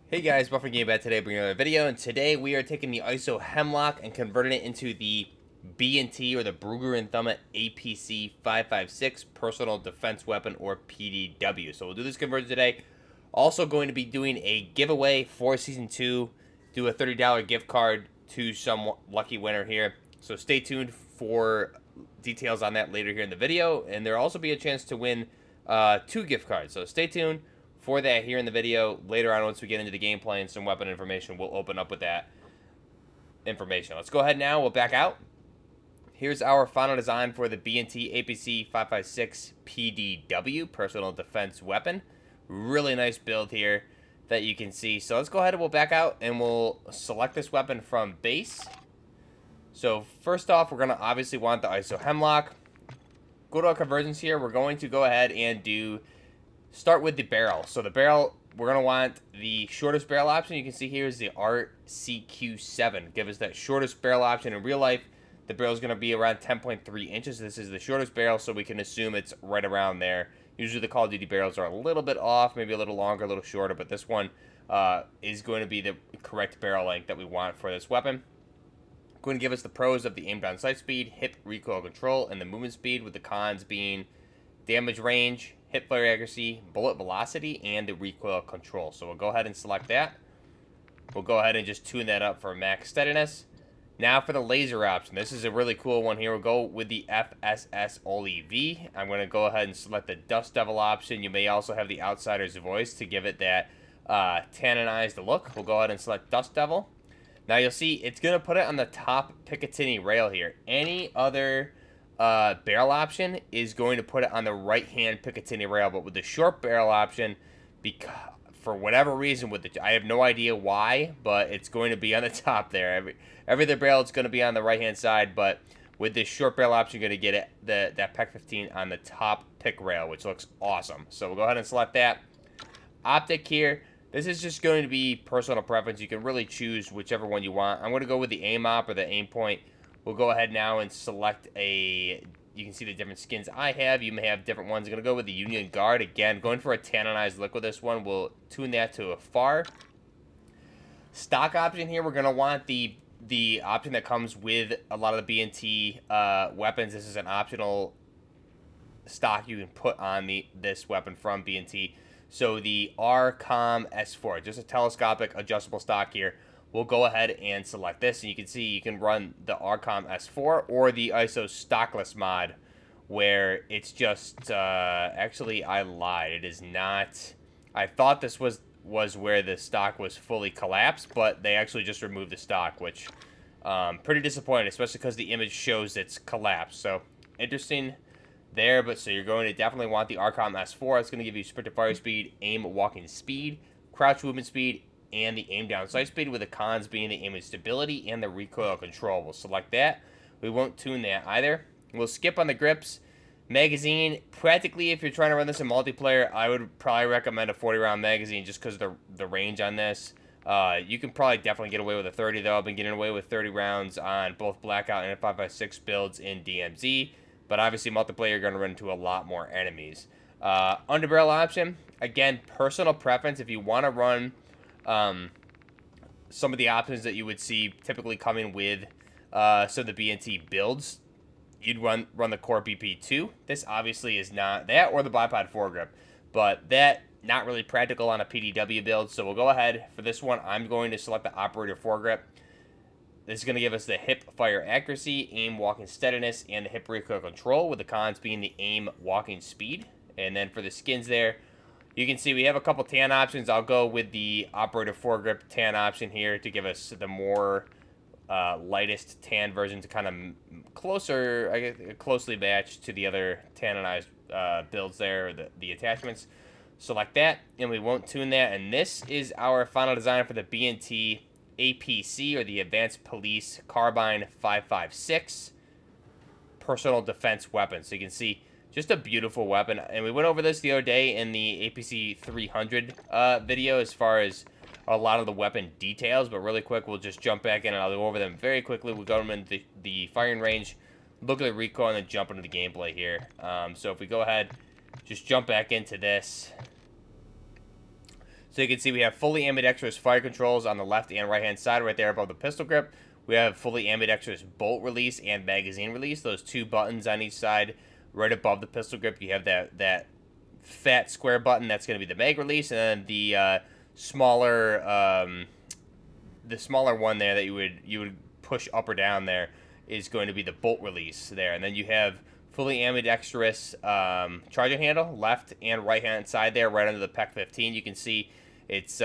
Hey guys, Buffering Game Bad today, bringing another video, and today we are taking the ISO Hemlock and converting it into the B&T or the Brugger Thomet APC556 Personal Defense Weapon or PDW. So we'll do this conversion today. Also going to be doing a giveaway for Season 2, do a $30 gift card to some lucky winner here. So stay tuned for details on that later here in the video, and there'll also be a chance to win 2 gift cards. So stay tuned for that here in the video. Later on, once we get into the gameplay and some weapon information, we'll open up with that information. Let's go ahead now. We'll back out. Here's our final design for the B&T APC556 PDW, Personal Defense Weapon. Really nice build here that you can see. So let's go ahead and we'll back out and we'll select this weapon from base. So first off, we're going to obviously want the ISO Hemlock. Go to our conversions here. We're going to go ahead and start with the barrel. So the barrel, we're going to want the shortest barrel option. You can see here is the RCQ7. Give us that shortest barrel option. In real life, the barrel is going to be around 10.3 inches. This is the shortest barrel, so we can assume it's right around there. Usually the Call of Duty barrels are a little bit off, maybe a little longer, a little shorter, but this one is going to be the correct barrel length that we want for this weapon. Going to give us the pros of the aim down sight speed, hip recoil control, and the movement speed, with the cons being damage range, hip fire accuracy, bullet velocity, and the recoil control. So we'll go ahead and select that. We'll go ahead and just tune that up for max steadiness. Now for the laser option. This is a really cool one here. We'll go with the FSS OLEV. I'm going to go ahead and select the Dust Devil option. You may also have the Outsider's Voice to give it that tannized look. We'll go ahead and select Dust Devil. Now you'll see it's going to put it on the top Picatinny rail here. Any other barrel option is going to put it on the right hand Picatinny rail, but with the short barrel option, because for whatever reason, I have no idea why, but it's going to be on the top there. Every other barrel is going to be on the right hand side, but with this short barrel option, you're going to get it that PEC 15 on the top pick rail, which looks awesome. So we'll go ahead and select that. Optic here. This is just going to be personal preference. You can really choose whichever one you want. I'm going to go with the aim op or the aim point. We'll go ahead now and select you can see the different skins I have. You may have different ones. I'm going to go with the Union Guard. Again, going for a tannized look with this one. We'll tune that to a far. Stock option here, we're going to want the option that comes with a lot of the B&T weapons. This is an optional stock you can put on this weapon from B&T. So the RCOM S4, just a telescopic adjustable stock here. We'll go ahead and select this, and you can see you can run the RCOM S4 or the ISO stockless mod, where it's just actually I lied. It is not. I thought this was where the stock was fully collapsed, but they actually just removed the stock, which pretty disappointing, especially because the image shows it's collapsed. So interesting there, but so you're going to definitely want the RCOM S4. It's going to give you sprint to fire speed, aim walking speed, crouch movement speed, and the aim down sight speed, with the cons being the aiming stability and the recoil control. We'll select that. We won't tune that either. We'll skip on the grips. Magazine, practically if you're trying to run this in multiplayer, I would probably recommend a 40-round magazine just because of the range on this. You can probably definitely get away with a 30, though. I've been getting away with 30 rounds on both Blackout and 556 builds in DMZ. But obviously, multiplayer, you're going to run into a lot more enemies. Underbarrel option, again, personal preference. If you want to run some of the options that you would see typically coming with some of the B&T builds, you'd run the Core BP2. This obviously is not that, or the bipod foregrip, but that not really practical on a PDW build. So we'll go ahead for this one. I'm going to select the operator foregrip. This is going to give us the hip fire accuracy, aim walking steadiness, and the hip recoil control, with the cons being the aim walking speed. And then for the skins there, you can see we have a couple tan options. I'll go with the operator foregrip tan option here to give us the more lightest tan version to kind of closely match to the other tannized builds there, the attachments. Select that, and we won't tune that. And this is our final design for the B&T APC, or the Advanced Police Carbine 556 Personal Defense Weapon. So you can see just a beautiful weapon. And we went over this the other day in the APC 300 video as far as a lot of the weapon details. But really quick, we'll just jump back in and I'll go over them very quickly. We'll go into the firing range, look at the recoil, and then jump into the gameplay here. So if we go ahead, just jump back into this. So you can see we have fully ambidextrous fire controls on the left and right hand side right there above the pistol grip. We have fully ambidextrous bolt release and magazine release. Those two buttons on each side right above the pistol grip. You have that fat square button, that's going to be the mag release, and then the smaller one there that you would push up or down there is going to be the bolt release there. And then you have fully ambidextrous charging handle, left and right hand side there, right under the PEC-15. You can see it's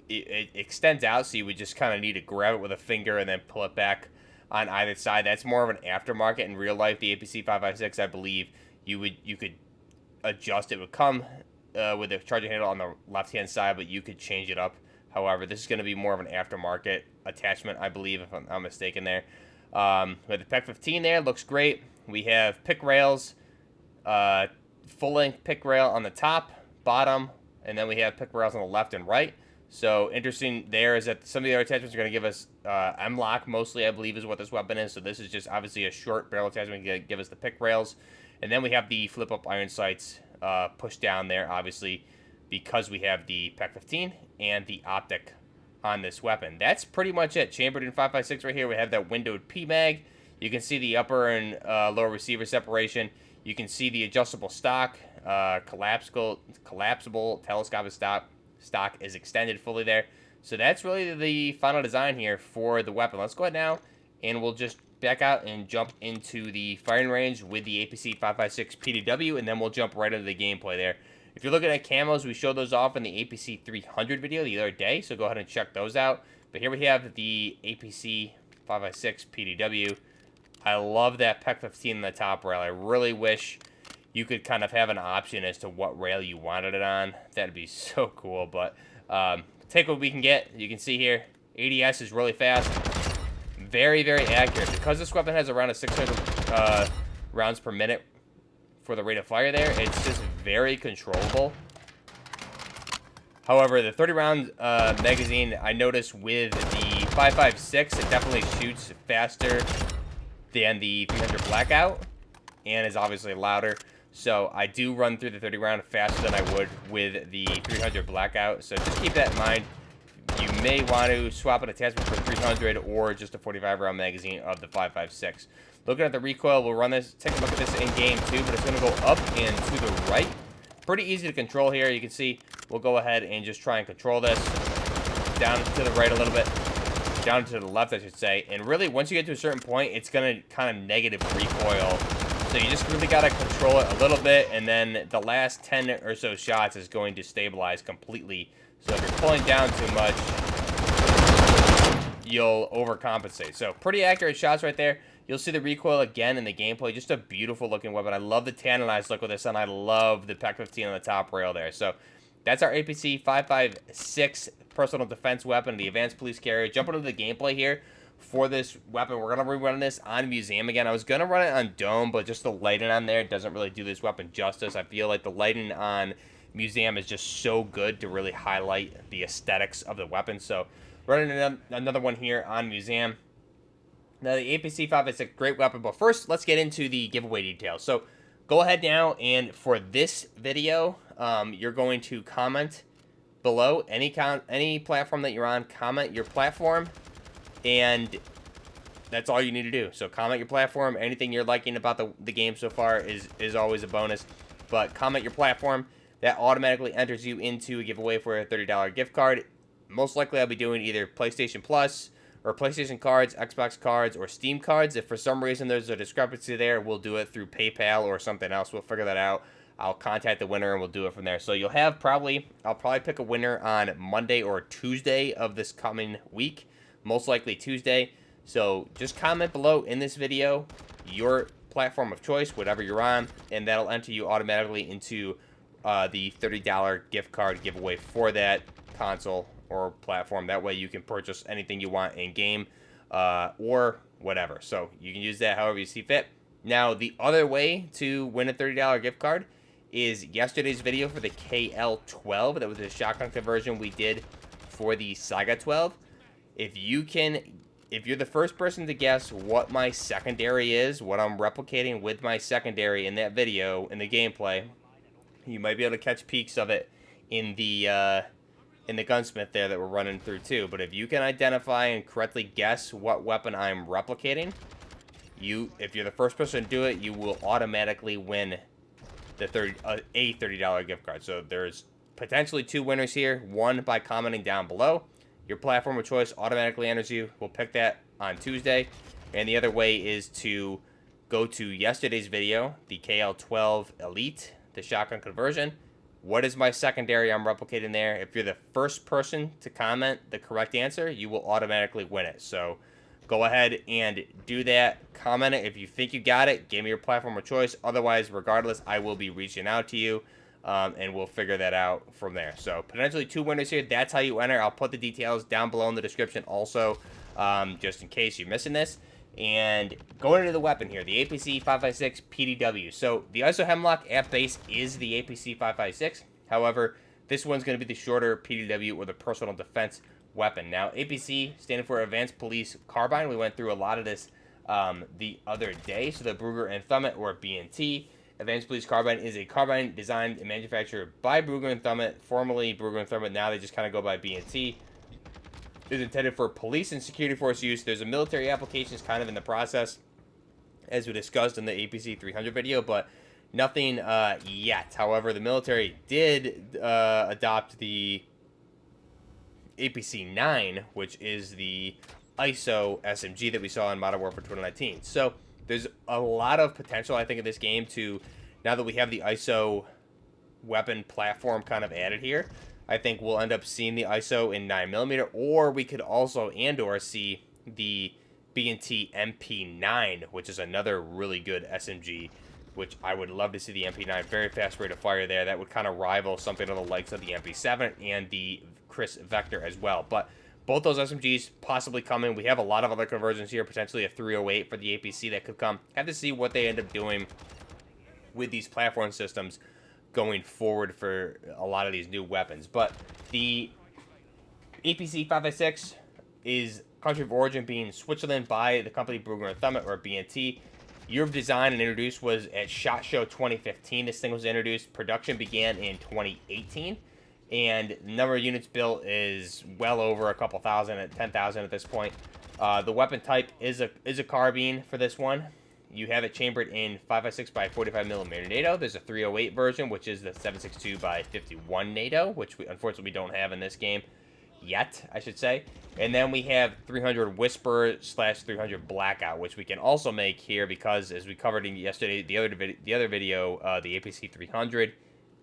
it extends out, so you would just kind of need to grab it with a finger and then pull it back on either side. That's more of an aftermarket. In real life, the APC556, I believe you could adjust. It would come with the charging handle on the left hand side, but you could change it up. However, this is going to be more of an aftermarket attachment, I believe, if I'm not mistaken there. With the PEC-15 there, looks great. We have pick rails, full-length pick rail on the top, bottom, and then we have pick rails on the left and right. So interesting there is that some of the other attachments are going to give us M-lock, mostly, I believe, is what this weapon is. So this is just obviously a short barrel attachment to give us the pick rails. And then we have the flip-up iron sights pushed down there, obviously, because we have the PEC-15 and the optic on this weapon. That's pretty much it. Chambered in 5.56 right here. We have that windowed PMag. You can see the upper and lower receiver separation. You can see the adjustable stock, collapsible telescopic stock is extended fully there. So that's really the final design here for the weapon. Let's go ahead now, and we'll just back out and jump into the firing range with the APC556 PDW, and then we'll jump right into the gameplay there. If you're looking at camos, we showed those off in the APC300 video the other day, so go ahead and check those out. But here we have the APC556 PDW. I love that PEC-15 in the top rail. I really wish you could kind of have an option as to what rail you wanted it on. That'd be so cool, but take what we can get. You can see here, ADS is really fast. Very, very accurate. Because this weapon has around a 600 rounds per minute for the rate of fire there, it's just very controllable. However, the 30-round magazine, I noticed with the 5.56, it definitely shoots faster than the 300 Blackout, and is obviously louder. So I do run through the 30-round faster than I would with the 300 Blackout. So just keep that in mind. You may want to swap an attachment for 300 or just a 45-round magazine of the 5.56. Looking at the recoil, we'll run this, take a look at this in game too, but it's going to go up and to the right. Pretty easy to control here. You can see we'll go ahead and just try and control this. Down to the right a little bit. Down to the left, I should say. And really, once you get to a certain point, it's going to kind of negative recoil. So you just really got to control it a little bit, and then the last 10 or so shots is going to stabilize completely. So if you're pulling down too much, you'll overcompensate. So pretty accurate shots right there. You'll see the recoil again in the gameplay. Just a beautiful looking weapon. I love the tannized look with this, and I love the PEC-15 on the top rail there. So that's our APC556 personal defense weapon, the advanced police carrier. Jumping into the gameplay here for this weapon, we're going to rerun this on museum again. I was going to run it on dome, but just the lighting on there doesn't really do this weapon justice. I feel like the lighting on museum is just so good to really highlight the aesthetics of the weapon. So running another one here on museum. Now the APC556, great weapon, but first let's get into the giveaway details. So go ahead now, and for this video, you're going to comment below any platform that you're on. Comment your platform, and that's all you need to do. So comment your platform. Anything you're liking about the game so far is always a bonus, but comment your platform. That automatically enters you into a giveaway for a $30 gift card. Most likely I'll be doing either PlayStation Plus or PlayStation cards, Xbox cards, or Steam cards. If for some reason there's a discrepancy there, we'll do it through PayPal or something else. We'll figure that out. I'll contact the winner and we'll do it from there. So you'll have I'll probably pick a winner on Monday or Tuesday of this coming week. Most likely Tuesday. So just comment below in this video your platform of choice, whatever you're on, and that'll enter you automatically into the $30 gift card giveaway for that console or platform. That way you can purchase anything you want in game or whatever. So you can use that however you see fit. Now the other way to win a $30 gift card is yesterday's video for the KL12. That was a shotgun conversion we did for the Saga 12. If you're the first person to guess what my secondary is, what I'm replicating with my secondary in that video, in the gameplay, you might be able to catch peeks of it in the in the gunsmith there that we're running through too. But if you can identify and correctly guess what weapon I'm replicating, if you're the first person to do it, you will automatically win the $30 gift card. So there's potentially 2 winners here. One by commenting down below. Your platform of choice automatically enters you. We'll pick that on Tuesday. And the other way is to go to yesterday's video, the KL12 Elite, the shotgun conversion. What is my secondary I'm replicating there? If you're the first person to comment the correct answer, you will automatically win it. So go ahead and do that. Comment it. If you think you got it, give me your platform of choice. Otherwise, regardless, I will be reaching out to you, and we'll figure that out from there. So potentially 2 winners here. That's how you enter. I'll put the details down below in the description also, just in case you're missing this. And going into the weapon here, the APC556 PDW. So the ISO Hemlock at base is the APC556. However, this one's going to be the shorter PDW, or the personal defense weapon. Now, APC standing for Advanced Police Carbine. We went through a lot of this the other day. So the Brugger Thomet, or B&T Advanced Police Carbine, is a carbine designed and manufactured by Brugger Thomet, formerly Brugger Thomet. Now they just kind of go by B&T. Is intended for police and security force use. There's a military applications kind of in the process, as we discussed in the APC 300 video, but nothing yet. However, the military did adopt the APC 9, which is the ISO SMG that we saw in Modern Warfare 2019. So there's a lot of potential, I think, in this game to, now that we have the ISO weapon platform kind of added here, I think we'll end up seeing the ISO in 9mm, or we could also or see the B&T MP9, which is another really good SMG, which I would love to see the MP9. Very fast rate of fire there. That would kind of rival something on the likes of the MP7 and the Chris Vector as well. But both those SMGs possibly coming. We have a lot of other conversions here, potentially a 308 for the APC that could come. Have to see what they end up doing with these platform systems going forward for a lot of these new weapons. But the APC 556 is country of origin being Switzerland by the company Brugger Thomet, or B&T. Year of design and introduced was at SHOT Show 2015. This thing was introduced. Production began in 2018. And the number of units built is well over a couple thousand, at 10,000 at this point. The weapon type is a carbine for this one. You have it chambered in 5.56 by 45mm NATO. There's a 308 version, which is the 7.62 by 51 NATO, which we unfortunately don't have in this game yet, I should say. And then we have 300 Whisper / 300 Blackout, which we can also make here because, as we covered in yesterday, the other video, the APC 300,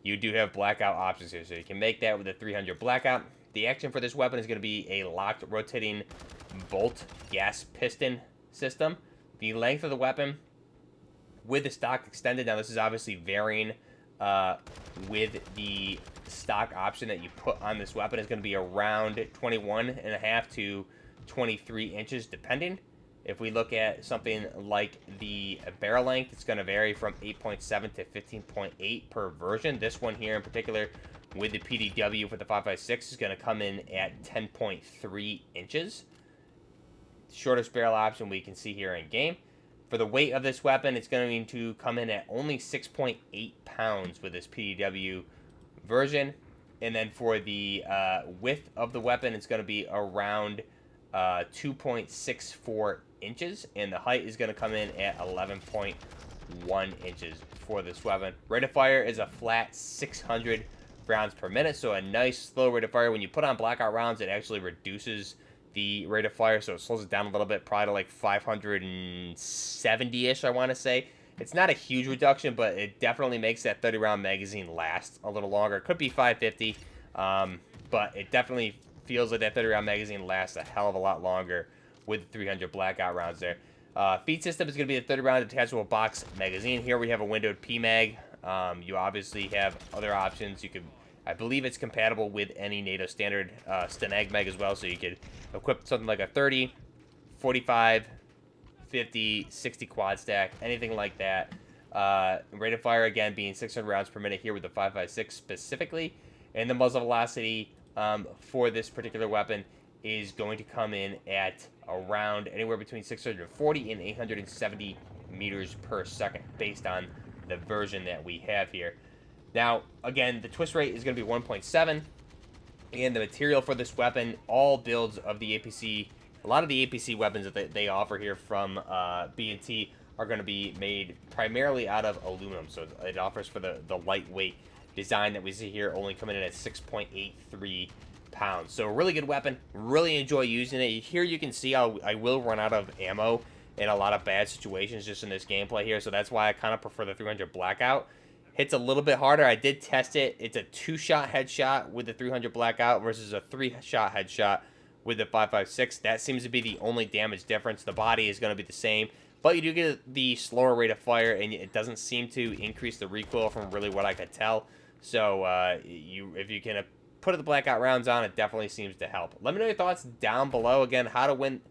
you do have blackout options here, so you can make that with the 300 Blackout. The action for this weapon is going to be a locked rotating bolt gas piston system. The length of the weapon with the stock extended, now this is obviously varying with the stock option that you put on this weapon, is going to be around 21.5 to 23 inches depending. If we look at something like the barrel length, it's going to vary from 8.7 to 15.8 per version. This one here in particular with the PDW for the 5.56 is going to come in at 10.3 inches. Shortest barrel option we can see here in game. For the weight of this weapon, it's going to come in at only 6.8 pounds with this PDW version. And then for the width of the weapon, it's going to be around 2.64 inches. And the height is going to come in at 11.1 inches for this weapon. Rate of fire is a flat 600 rounds per minute. So a nice slow rate of fire. When you put on blackout rounds, it actually reduces the rate of fire, so it slows it down a little bit, probably to like 570-ish, I want to say. It's not a huge reduction, but it definitely makes that 30-round magazine last a little longer. It could be 550, but it definitely feels like that 30-round magazine lasts a hell of a lot longer with the 300 blackout rounds there. Feed system is going to be a 30-round detachable box magazine. Here we have a windowed PMag. You obviously have other options. You could, I believe it's compatible with any NATO standard Stenag mag as well, so you could equip something like a 30, 45, 50, 60 quad stack, anything like that. Rate of fire, again, being 600 rounds per minute here with the 5.56 specifically. And the muzzle velocity for this particular weapon is going to come in at around anywhere between 640 and 870 meters per second based on the version that we have here. Now, again, the twist rate is going to be 1.7. And the material for this weapon, all builds of the APC, a lot of the APC weapons that they offer here from B&T are going to be made primarily out of aluminum. So it offers for the lightweight design that we see here, only coming in at 6.83 pounds. So a really good weapon. Really enjoy using it. Here you can see how I will run out of ammo in a lot of bad situations just in this gameplay here. So that's why I kind of prefer the 300 Blackout. Hits a little bit harder. I did test it. It's a 2-shot headshot with the 300 Blackout versus a 3-shot headshot with the 556. That seems to be the only damage difference. The body is going to be the same, but you do get the slower rate of fire, and it doesn't seem to increase the recoil from really what I could tell. So if you can put the Blackout rounds on, it definitely seems to help. Let me know your thoughts down below. Again, how to win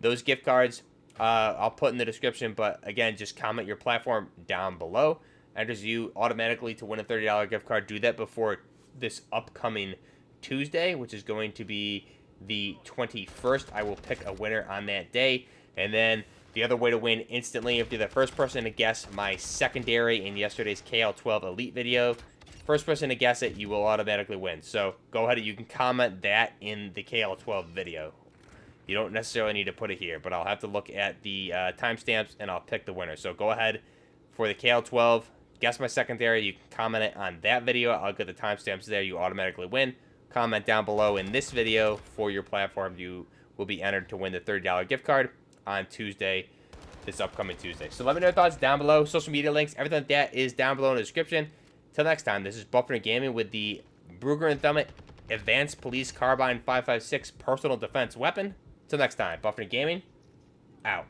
those gift cards, I'll put in the description, but again, just comment your platform down below. Enters you automatically to win a $30 gift card. Do that before this upcoming Tuesday, which is going to be the 21st. I will pick a winner on that day. And then the other way to win instantly, if you're the first person to guess my secondary in yesterday's KL12 Elite video, first person to guess it, you will automatically win. So go ahead and you can comment that in the KL12 video. You don't necessarily need to put it here, but I'll have to look at the timestamps and I'll pick the winner. So go ahead for the KL12. Guess my secondary. You can comment it on that video. I'll get the timestamps there. You automatically win. Comment down below in this video for your platform. You will be entered to win the $30 gift card on Tuesday, this upcoming Tuesday. So let me know your thoughts down below. Social media links, everything like that is down below in the description. Till next time, this is Buffner Gaming with the Brugger Thomet Advanced Police Carbine 556 Personal Defense Weapon. Till next time, Buffner Gaming, out.